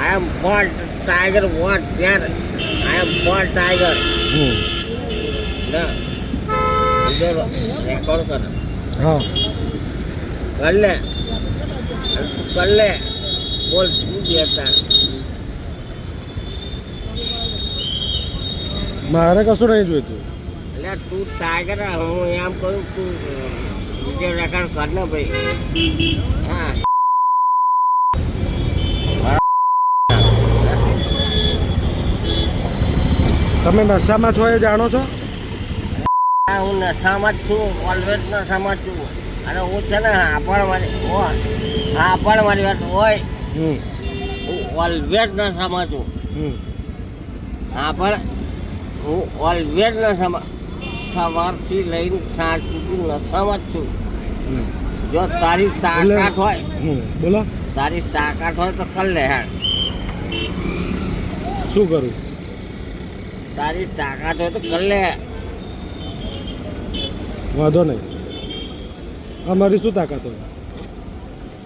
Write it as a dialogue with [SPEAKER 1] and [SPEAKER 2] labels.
[SPEAKER 1] I am Paul Tiger. What? There. I am Paul Tiger. ના બીજો record કર.
[SPEAKER 2] હા
[SPEAKER 1] કર લે બોલ શું દેતા.
[SPEAKER 2] મારે કશું નહીં જોઈતું.
[SPEAKER 1] એટલે તું ટાઈગર હું એમ કહું તું બીજો રેકોર્ડ કર ને ભાઈ. હા
[SPEAKER 2] તમે નશામાં છો એ જાણો છો?
[SPEAKER 1] હા હું નશામાં જ છું. ઓલવેઝ નશામાં જ છું. અને હું છે ને આપણ મારી વાત હોય હું ઓલવેઝ નશામાં છું. હું ઓલવેઝ નશામાં સવારથી લઈને સાંજ સુધી નશામાં જ છું. જો તારી તાકાત હોય
[SPEAKER 2] બોલો
[SPEAKER 1] તારી તાકાત હોય તો કર લે હેડ.
[SPEAKER 2] શું કરું?
[SPEAKER 1] તારી તાકાત હોય તો કર લે.
[SPEAKER 2] વાંધો નહીં. અમારી શું તાકાત હોય?